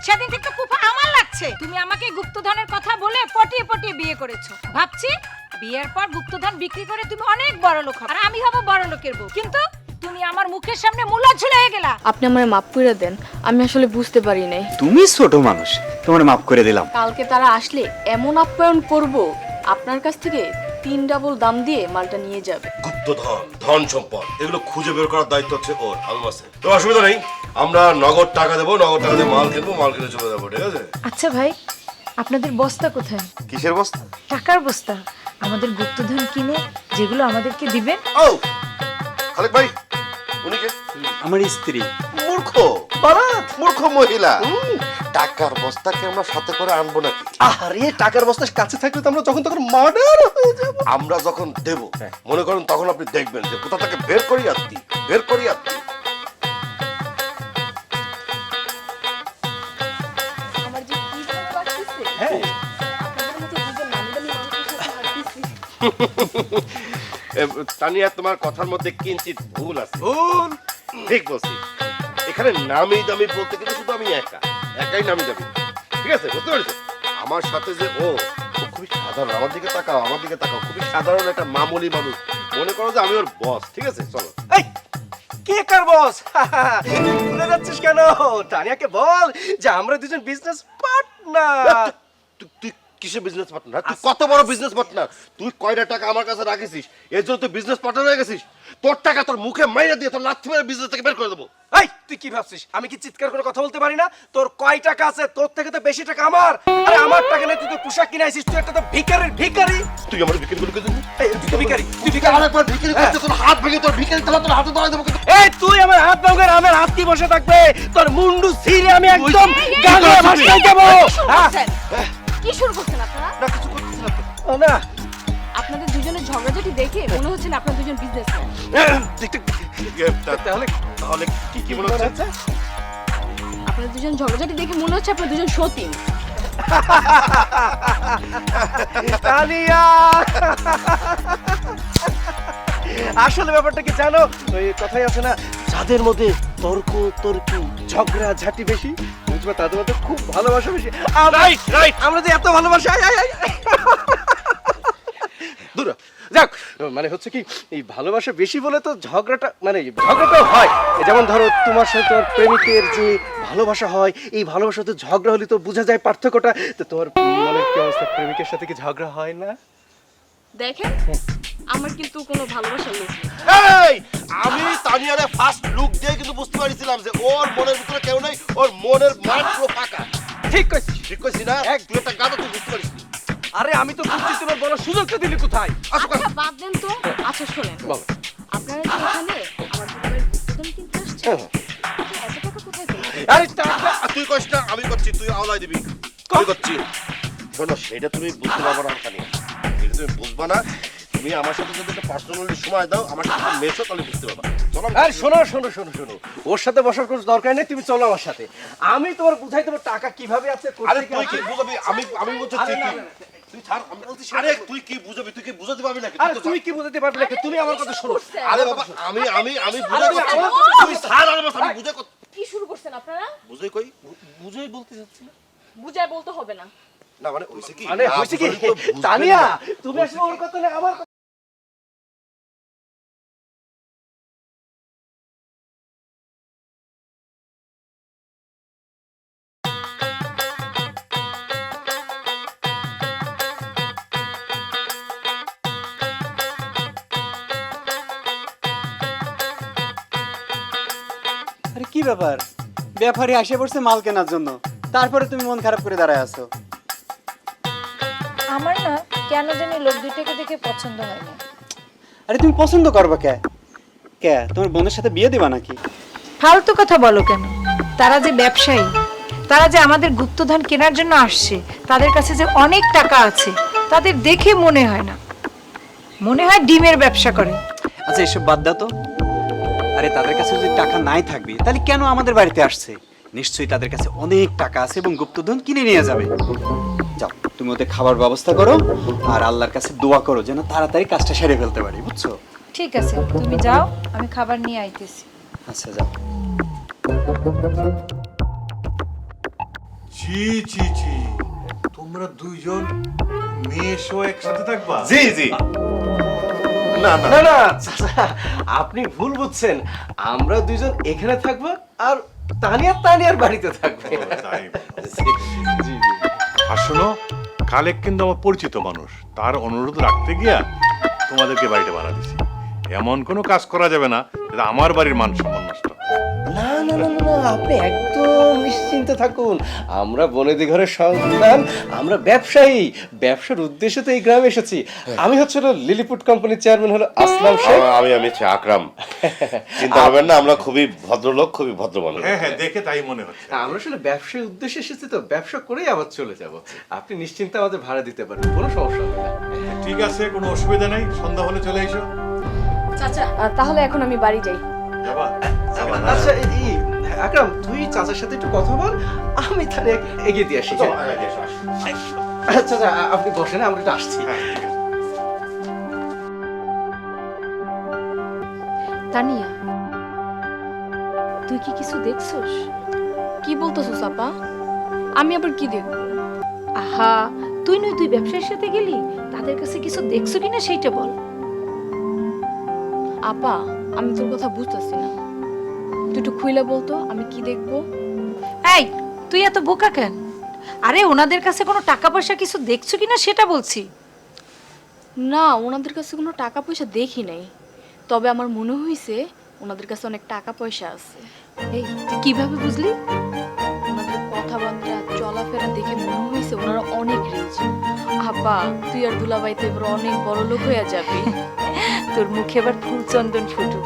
সেদিন থেকে ফুফা আমার লাগছে তুমি আমাকে গুপ্তধনের কথা বলে পটিয়ে পটিয়ে বিয়ে করেছো। ভাবছি বিয়ের পর গুপ্তধন বিক্রি করে তুমি অনেক বড় লোক হবে আর আমি হব বড় লোকের বউ, কিন্তু তুমি আমার মুখের সামনে মুলা ঝুলিয়ে গেলা। আপনি আমারে মাফ করে দেন, আমি আসলে বুঝতে পারি নাই। তুমি ছোট মানুষ, তোমার মাফ করে দিলাম। কালকে তারা আসলে এমন আপ্যায়ন করব, আপনার কাছ থেকে 3 ডাবল দাম দিয়ে মালটা নিয়ে যাবে। গুপ্তধন, ধন সম্পদ এগুলো খুঁজে বের করার দায়িত্ব হচ্ছে ওর, আলমাসে। তো অসুবিধা নেই, আমরা নগদ টাকা দেবো, নগদ টাকা দিয়ে মাল কিনবো, মাল কিনে চলে যাবো, ঠিক আছে? আচ্ছা ভাই, আপনাদের বস্তা কোথায়? কিসের বস্তা? টাকার বস্তা, আমাদের গুপ্তধন কিনে যেগুলো আমাদেরকে দিবেন। ও খালেক ভাই, উনি কে? আমার স্ত্রী। মূর্খ বারাত, মূর্খ মহিলা। টাকার বস্তাকে আমরা সাথে করে আনবো নাকি? আরে টাকার বস্তা কাছে থাকলে তো আমরা যখন তখন মার্ডার হয়ে যাব। আমরা যখন দেব মনে করেন তখন আপনি দেখবেন যে কোথা থেকে বের করি আত্মি, বের করি আত্মি। আমার যে কি ভালো লাগতেছে। হ্যাঁ আপনাদের মতো দুজন নামি দামি মানুষের সাথে হাঁটতেছি। তানিয়া, তোমার কথার মধ্যে কিঞ্চিত ভুল আছে। ভুল। ঠিক বলছি, এখানে নামি দামি বলতে কিন্তু শুধু আমি একাই নামি দামি, ঠিক আছে? বুঝতে পেরেছো? আমার সাথে যে ও খুবই সাধারণ, আমার দিকে তাকাও, আমার দিকে তাকাও, খুবই সাধারণ একটা মামুলি মানুষ। মনে করো যে আমি ওর বস, ঠিক আছে? চলো। এই কে কার বস? ভুলে যাচ্ছিস কেন? টানিয়াকে বল যে আমরা দুজন বিজনেস পার্টনার। তুই কিসে বিজনেস পার্টনার? তুই কত বড় বিজনেস পার্টনার? তুই কয়টা টাকা আমার কাছে রাখিস, এর জন্য তুই বিজনেস পার্টনার হয়ে গেছিস? তোর টাকা তোর মুখে মাইরা দিয়ে তোর লাথি মেরে বিজনেস থেকে বের করে দেবো। এই তুই কি ভাবছিস আমি কি চিৎকার করে কথা বলতে পারি না? তোর কয় টাকা আছে? তোর থেকে তো বেশি টাকা আমার। আরে আমার টাকা নেই, তুই তো পোশাক কিনাইছিস, তুই একটা তো ভিখারির ভিখারি। তুই আমার ভিখারি বলে কেন? এই তুই তো ভিখারি, তুই ভিখারি। আরেকবার ভিখারি করছিস, তোর হাত ভেঙে তোর ভিখারি তালা তোর হাতে ধরে দেবো কিন্তু। এই তুই আমার হাত ভাঙার আমার হাত কি বসে থাকবে? তোর মুন্ডু ছিঁড়ে আমি একদম গালে ভাসাই দেব। কি শুরু করছেন আপনারা? না কিছু করছিস না তো। ও না আপনাদের দুজনের ঝগড়াঝাটি দেখে মনে হচ্ছে না আপনারা দুজন বিজনেসম্যান। তাহলে তাহলে কি কি মনে হচ্ছে? আপনাদের দুজন ঝগড়াঝাটি দেখে মনে হচ্ছে আপনারা দুজন সতীন। তানিয়া আসলে ব্যাপারটা কি জানো? ওই কথাই আছে না, যাদের মধ্যে তর্ক তর্কি ঝগড়া ঝাঁটি বেশি, বুঝবা তাদের মধ্যে খুব ভালোবাসা বেশি। Right right. আমরা যে এত ভালোবাসা, আয়, আয়, আয়। দূর হ। যাক, মানে হচ্ছে কি এই ভালোবাসা বেশি বলে তো ঝগড়াটাও হয়। যেমন ধরো তোমার সাথে তোমার প্রেমিকের যে ভালোবাসা হয়, এই ভালোবাসাতে ঝগড়া হলে তো বোঝা যায় পার্থক্যটা। তো তোমার মনে কি অবস্থা, প্রেমিকের সাথে কি ঝগড়া হয় না? দেখেন, আমার কিন্তু কোনো ভালোবাসার লোক নেই। এই আমি তানিয়ারে ফার্স্ট লুক দিয়ে কিন্তু বুঝতে পারছিলাম যে ওর মনের ভিতরে কেউ নেই, ওর মনের মান পুরো ফাঁকা। ঠিক কইছিস। ঠিক কইছি না? তুই একটা গাধা, তুই বুঝতে পারিস নি। আরে আমি তো বুঝছি, তোমার বড় সুযোগটা দিলি কোথায়? আচ্ছা বাদ দেন তো। আচ্ছা শোনেন, বলো। আপনারা যে এখানে আমার পরিবারের গুপ্তধন কিনতে আসছেন, এত টাকা কোথায় পেলেন? আরে টাকা তুই কইস না, আমি করছি, তুই আওলাই দিবি। আমি করছি। শোনো, সেটা তুমি বুঝতে পারবো না তানিয়া, এটা তুমি বুঝবা না। তুমি আমার সাথে যদি একটা পার্সোনালি সময় দাও, আমার সাথে মেশো, তাহলে বুঝতে পারবা। চলো। আরে শোনো, ওর সাথে বসার কোনো দরকার নেই, তুমি চলো আমার সাথে। আমি তোমার বুঝাই দেবো টাকা কিভাবে আছে, আরে কোথায় তুই কি বুঝাবি? আমি বলছি আরে তুই না, কি? না, না, তুই ছাড়, আমি বলছি আরে তুই কি বুঝাবি? তুই কি বুঝাতে পারবি নাকি? আরে তো তুই ছাড়। কি বুঝাতে পারবি না? তুমি আমার কথা শোনো। আরে বাবা, আমি বুঝাই তুমি কথা। আমার কথা তুই ছাড়, আরে বাবা, আমি বুঝাই কথা। কি শুরু করছেন আপনারা? বুঝাই কই? বুঝাই বলতে যাচ্ছি না। বুঝায় বলতে হবে না। না মানে হইছে কি? মানে না, হয়েছে কি বুঝালি তো বুঝবে তানিয়া, না। তুমি আসলে ওর কথা না আমার কথা। আরে কি ব্যাপার? ব্যাপারী আসে পড়ছে মাল কেনার জন্য, তারপরে তুমি মন খারাপ করে দাঁড়ায় আছো। আমার না কেন জানি লোক দুইটাকে দেখে পছন্দ হয় না। আরে তুমি পছন্দ করবা কে? তোমার বোনের সাথে বিয়ে দিবা নাকি? ফালতু কথা বলো কেন? তারা যে ব্যবসায়ী, তারা যে আমাদের গুপ্তধন কেনার জন্য আসছে, তাদের কাছে যে অনেক টাকা আছে, তাদের দেখে মনে হয় না, মনে হয় ডিমের ব্যবসা করে। আচ্ছা এসব বাদ দাও তো। আরে তাদের কাছে যদি টাকা নাই থাকবে তাহলে কেন আমাদের বাড়িতে আসছে? নিশ্চয়ই তাদের কাছে অনেক টাকা আছে এবং গুপ্তধন কিনে নিয়ে যাবে। যাও তুমি ওদের খাবার ব্যবস্থা করো আর আল্লাহর কাছে দোয়া করো যেন তাড়াতাড়ি কাজটা সেরে ফেলতে পারি, বুঝছো? ঠিক আছে, তুমি যাও, আমি খাবার নিয়ে আইতেছি। আচ্ছা যাও। ছি ছি ছি, তোমরা দুইজন মেয়ে সহ একসাথে থাকবা? জি জি না না না না চাচা, আপনি ভুল বুঝছেন। আমরা দুইজন এখানে থাকবো আর তানিয়ার বাড়িতে থাকবে। তাই। জি জি। আর শোনো, খালেক কিন্তু আমার পরিচিত মানুষ, তার অনুরোধ রাখতে গিয়া তোমাদেরকে বাড়িটা ভাড়া দিছি। এমন কোনো কাজ করা যাবে না যেটা আমার বাড়ির মান সম্মান নষ্ট হয়। না না না না না, আপনি একদম নিশ্চিন্তে থাকুন। আমরা বনেদি ঘরের সন্তান, আমরা ব্যবসায়ী, ব্যবসার উদ্দেশ্যে তো এই গ্রামে এসেছি। আমি হচ্ছে লিলিপুট কোম্পানির চেয়ারম্যান হলো আসলাম শেখ। আমি হচ্ছে আকরাম। চিন্তা করবেন না, আমরা খুবই ভদ্রলোক, খুবই ভদ্র মানুষ। হ্যাঁ হ্যাঁ, দেখে তাই মনে হচ্ছে। আমরা আসলে ব্যবসায়ী উদ্দেশ্যে এসেছি, তো ব্যবসা করেই আবার চলে যাব। আপনি নিশ্চিন্তে আমাদের ভাড়া দিতে পারেন, কোনো সমস্যা হবে না। ঠিক আছে, কোনো অসুবিধা নেই, সন্ধ্যা হলে চলে এসো। চাচা তাহলে এখন আমি বাড়ি যাই। যাবা? যাবা না? আচ্ছা এই আকরাম, তুই চাচার সাথে একটু কথা বল, আমি তাহলে এগিয়ে দিয়ে আসি। আচ্ছা আচ্ছা, আপনি বসেন, আমরা একটু আসছি। হ্যাঁ, ঠিক আছে। তানিয়া, তুই কি কিছু দেখছস? কি বলতেছো আপা? আমি আবার কি দেখব? আহা, তুই নয়, তুই ব্যবসায়ীর সাথে গেলি, তাদের কাছে কিছু দেখছো কিনা সেইটা বল। আপা, আমি তোর কথা বুঝতেছি না, তুই একটু খুইলা বলতো আমি কি দেখবো। এই, তুই এত বোকা কেন? আরে ওনাদের কাছে কোনো টাকা পয়সা কিছু দেখছো কিনা সেটা বলছি। না, ওনাদের কাছে কোনো টাকা পয়সা দেখি নাই, তবে আমার মনে হয়েছে ওনাদের কাছে অনেক টাকা পয়সা আছে। এই, তুই কিভাবে বুঝলি? ওনাদের কথাবার্তা চলাফেরা দেখে মনে হয়েছে ওনারা অনেক রিচ। আপা, তুই আর দুলাভাই তো এবার অনেক বড় লোক হয়ে যাবে। তোর মুখে এবার ফুল চন্দন ফুটুক,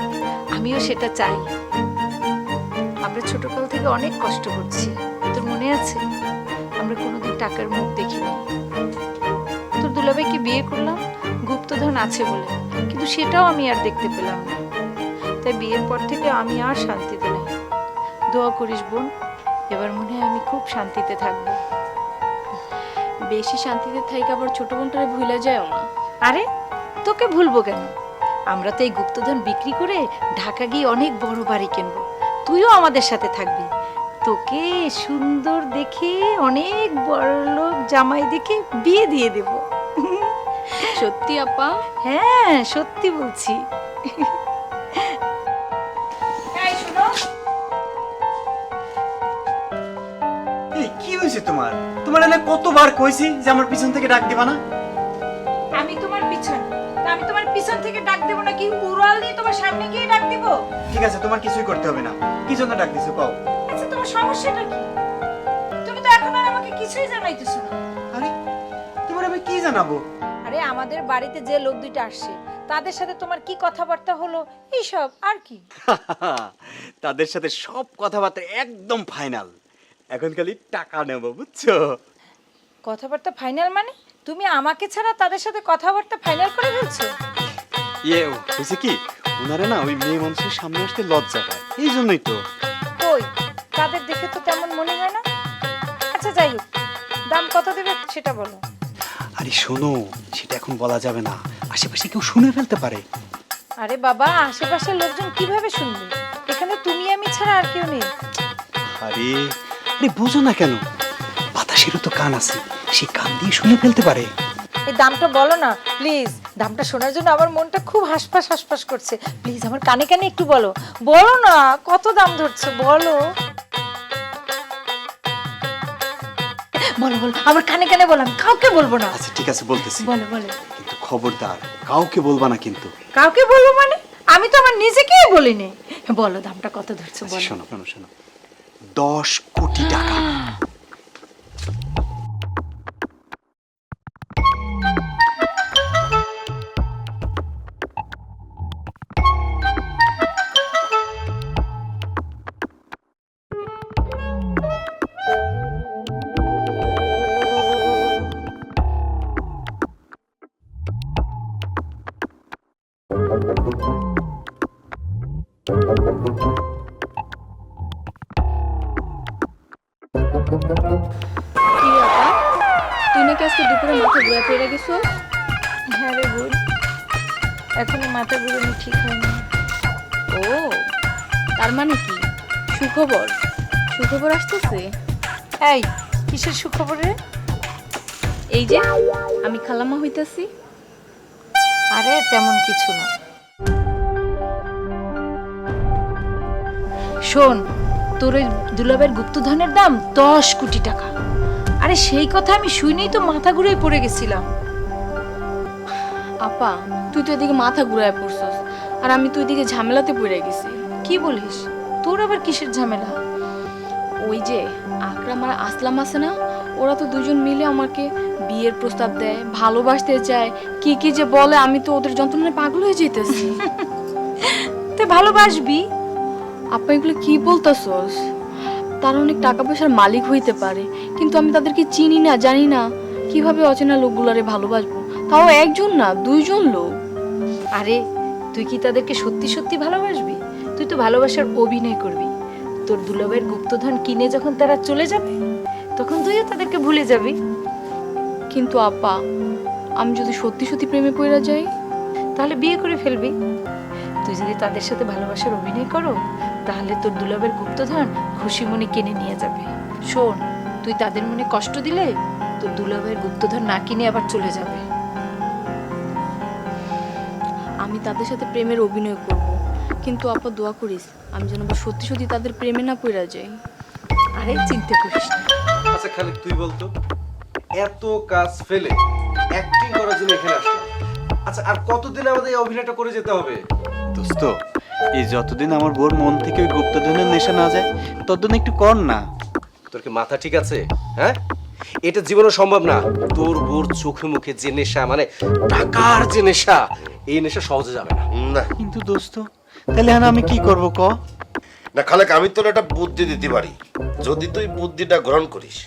আমিও সেটা চাই। আমরা ছোটকাল থেকে অনেক কষ্ট করছি, তোর মনে আছে? আমরা কোনোদিন টাকার মুখ দেখিনি। তোর দুলাভাইকে বিয়ে করলাম গুপ্তধন আছে বলে, কিন্তু সেটাও আমি আর দেখতে পেলাম না। তাই বিয়ের পর থেকে আমি আর শান্তিতে নেই। দোয়া করিস বোন, এবার মনে হয় আমি খুব শান্তিতে থাকবো। বেশি শান্তিতে থাকি আবার ছোট বোনটারে ভুলে যায়ও না। আরে তোকে ভুলবো কেন? আমরা তো এই গুপ্তধন বিক্রি করে ঢাকা গিয়ে অনেক বড় বাড়ি কিনবো, তুইও আমাদের সাথে থাকবি। তোকে সুন্দর দেখে অনেক বড়লোক জামাই দেখে বিয়ে দিয়ে দেব। সত্যি আপা? হ্যাঁ, সত্যি বলছি। এই শোনো, এই কি হয়েছে তোমার? তোমার না কতবার কইছি যে আমার পিছন থেকে ডাক দিবা না? আমি তোমার পিছন, তা আমি তোমার পিছন থেকে ডাক দেবো নাকি উড়াল দিয়ে তোমার সামনে গিয়ে ডাক দেবো? ঠিক আছে, তোমার কিছুই করতে হবে না। কি জন্য ডাক দিছো কও? আচ্ছা, তোমার সমস্যাটা কি? তুমি তো এখন আর আমাকে কিছুই জানাইতেছো না। আরে তোমার আমি কি জানাবো? আরে আমাদের বাড়িতে যে লোক দুইটা আসছে তাদের সাথে তোমার কি কথাবার্তা হলো এইসব আর কি? তাদের সাথে সব কথাবার্তা একদম ফাইনাল। এখন খালি টাকা নেব, বুঝছো? কথাবার্তা ফাইনাল মানে তুমি আমাকে ছাড়া তাদের সাথে কথাবার্তা ফাইনাল করে ফেলছো? হয়েছে কি, ওনারা না ওই মেয়ে মানুষের সামনে আসতে লজ্জা পায়, এই জন্যই তো। কই, তাদের দেখে তো তেমন মনে হয় না। আচ্ছা যাই হোক, দাম কত দেবে সেটা বলো। আরে শোনো, সেটা এখন বলা যাবে না, আশেপাশে কেউ শুনে ফেলতে পারে। আরে বাবা, আশেপাশের লোকজন কিভাবে শুনবে? এখানে তুমি আমি ছাড়া আর কেউ নেই। আরে আরে বোঝো না কেন, বাতাসেরও তো কান আছে, সে কান দিয়ে শুনে ফেলতে পারে। এই দামটা বলো না প্লিজ। দামটা শোনার জন্য আমার মনটা খুব হাসপাস হাসপাস করছে। প্লিজ আমার কানে কানে একটু বলো, বলো না কত দাম ধরছো, বলো বলো বলো, আমার কানে কানে বলো, আমি কাউকে বলবো না। আচ্ছা ঠিক আছে, বলতেছি, বলো বলো। কিন্তু খবরদার কাউকে বলবা না কিন্তু। কাউকে বলবো মানে? আমি তো আমার নিজেকেই বলিনি। বলো দামটা কত ধরছো আচ্ছা, বলো। শোনো শোনো শোনো, 10 কোটি টাকা। কি রে আপা, তুই নাকি আজকে দুপুরে মাথা ঘুরে পেয়ে গেছো? হ্যাঁ রে বোন, এখনো মাথা ঘুরানো ঠিক হয়নি। ও, তার মানে কি সুখবর? সুখবর আসতেছে? এই, কিসের সুখবর রে? এই যে আমি খালাম্মা হইতাছি। আরে তেমন কিছু না। শোন, তোর ওই দুলাভের গুপ্তধনের দাম 10 কোটি টাকা। আরে সেই কথা আমি শুনেই তো মাথা ঘুরে পড়ে গেছিলাম। আপা তুই তো এদিকে মাথা ঘুরায় পড়ছস, আর আমি তো এদিকে ঝামেলাতে পড়ে গেছি। কি বলিস? তোর আবার কিসের ঝামেলা? ওই যে আকরাম আর আসলাম আছে না, ওরা তো দুজন মিলে আমাকে বিয়ের প্রস্তাব দেয়, ভালোবাসতে চায়, কি কি যে বলে, আমি তো ওদের যন্ত্রণায় পাগল হয়ে যেতেছি। তুই ভালোবাসবি? আপা এগুলো কি বলতাছস? তারা অনেক টাকা পয়সার মালিক হইতে পারে, কিন্তু আমি তাদেরকে চিনি না, জানি না, কিভাবে অচেনা লোকগুলারে ভালোবাসবো? তাও একজন না, দুইজন লোক। আরে তুই কি তাদেরকে সত্যি সত্যি ভালোবাসবি? তুই তো ভালোবাসার অভিনয় করবি। তোর দুলাভের গুপ্তধন কিনে যখন তারা চলে যাবে, তখন তুইও তাদেরকে ভুলে যাবি। কিন্তু আপা আমি যদি সত্যি সত্যি প্রেমে পড়ে যাই? তাহলে বিয়ে করে ফেলবি। তুই যদি তাদের সাথে ভালোবাসার অভিনয় করো, তাহলে তোর দুলাভের গুপ্তধন খুশি মনে কিনে নিয়ে যাবে। শোন, তুই তাদের মনে কষ্ট দিলে তোর দুলাভের গুপ্তধন না কিনে আবার চলে যাবে। আমি তাদের সাথে প্রেমের অভিনয় করব, কিন্তু আপা দোয়া করিস আমি যেন আবার সত্যি সত্যি তাদের প্রেমে না পড়ে যাই। আরে চিন্তা করিস না। আচ্ছা খালিক তুই বলতো, এত কাজ ফেলে অ্যাক্টিং করার জন্য এখানে আসলাম, আচ্ছা আর কতদিন আমাদের এই অভিনয়টা করে যেতে হবে? দোস্ত, এই যতদিন আমার বোর মন থেকে ওই গুপ্তধনের নেশা না যায়, ততদিন একটু কর না। তোর কি মাথা ঠিক আছে? হ্যাঁ, এটা জীবনে সম্ভব না। তোর বোর চোখে মুখে যে নেশা, মানে টাকার যে নেশা, এই নেশা সহজে যাবে না। না কিন্তু দোস্ত, তাহলে এখন আমি কি করব ক? না খালেক, আমি তোর একটা বুদ্ধি দিতে পারি, যদি তুই বুদ্ধিটা গ্রহণ করিস।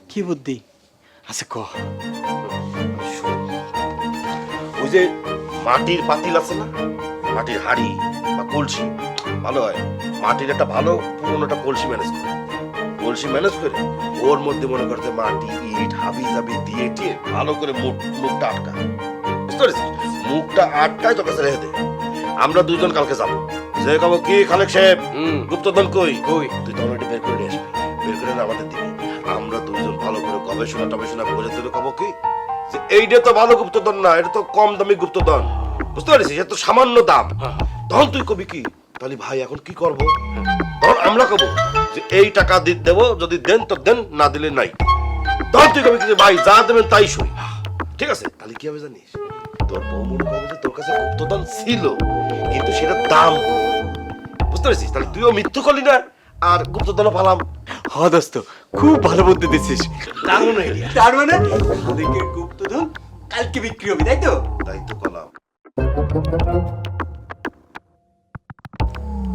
কি বুদ্ধি? আচ্ছা ক। ওই যে মাটির পাতিল আছে না, মাটির হাড়ি বা কলসি, ভালো হয় মাটির একটা ভালো পুরনো একটা কলসি ম্যানেজ করে, কলসি ম্যানেজ করে ওর মধ্যে মনে করতে মাটি ইট হাবি জাবি দিয়ে টিয়ে ভালো করে মুখটা আটকা, বুঝতে পেরেছিস? মুখটা আটকায় তোর কাছে রেখে দে। আমরা দুজন কালকে যাবো, যে কব কি খালেক সাহেব গুপ্তধন কই কই, তুই তখন ওটা বের করে নিয়ে আসবি, বের করে এনে আমাদের দিবি। আমরা দুজন ভালো করে গবেষণা টবেষণা করে তোর কব কি যে এইটা তো ভালো গুপ্তধন না, এটা তো কম দামি গুপ্তধন, বুঝতে পারছিস? এটা তো সামান্য দাম। তখন তুই কবি কি, তাহলে ভাই এখন কি করব? তখন আমরা কব যে এই টাকা দেবো, যদি দেন তো দেন, না দিলে নাই। তখন তুই কবি কি যে ভাই যা দেবেন তাই সই। ঠিক আছে? তাহলে কি হবে জানিস, তোর বউ মনে করবে যে তোর কাছে গুপ্তধন ছিল, কিন্তু সেটা দাম কম। বুঝতে পারছিস? তাহলে তুইও মৃত্যু করলি না, আর গুপ্তধনও পালাম। হ দোস্ত, খুব ভালো বুদ্ধি দিচ্ছিস। দারুণ আইডিয়া। তার মানে খালিকের গুপ্তধন কালকে বিক্রি হবে, তাই তো? তাই তো করলাম।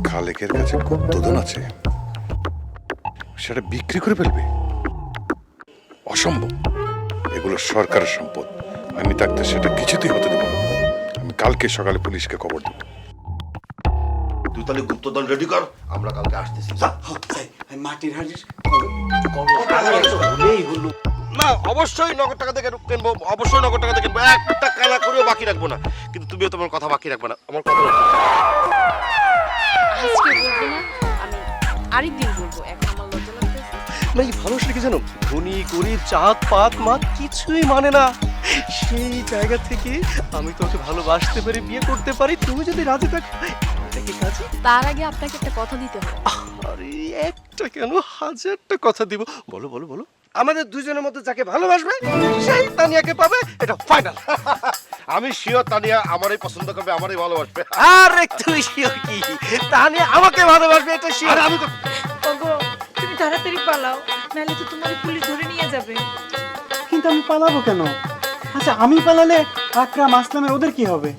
খালেকের কাছে গুপ্তধন আছে, সেটা বিক্রি করে ফেলবে? অসম্ভব, এগুলো সরকারের সম্পদ। আমি থাকতে সেটা কিছুতেই হতে দেবো না। আমি কালকে সকালে পুলিশকে খবর দেবো। তুই তাহলে গুপ্তধন রেডি কর, আমরা কালকে আসতেছি। যা। মাটির হাড়ির ভুলেই হলো না, অবশ্যই নগদ টাকা থেকে কিনবো, অবশ্যই নগদ টাকা থেকে কিনবো, একটা কালা করেও বাকি রাখবো না। কিন্তু তুমিও তোমার কথা বাকি রাখবে না, আমার কথা রাখবে। আজকে বলবো না, আমি আরেকদিন বলবো, এখন আমার লজ্জা লাগতেছে। না এই ভালোবাসা কি জানো, ধনী গরিব জাত পাত মাত কিছুই মানে না। সেই জায়গা থেকে আমি তোকে ভালোবাসতে পারি, বিয়ে করতে পারি, তুমি যদি রাজি থাকো। এটা কি কাজে? তার আগে আপনাকে একটা কথা দিতে হবে। আরে একটা কেন, হাজারটা কথা দিব। বলো বলো বলো। আমাদের দুজনের মধ্যে যাকে ভালোবাসবে সেই তানিয়াকে পাবে, এটা ফাইনাল। আমি শিওর তানিয়া আমারই পছন্দ করবে, আমারই ভালোবাসবে। আরে তুই শিওর কি, তানিয়া আমাকে ভালোবাসবে, এটা শিওর। আমি তো ওগো, তুমি তাড়াতাড়ি পালাও, নাহলে তো তোমার পুলিশ ধরে নিয়ে যাবে। কিন্তু আমি পালাবো কেন? আচ্ছা আমি পালালে আকরাম আসলামের ওদের কি হবে?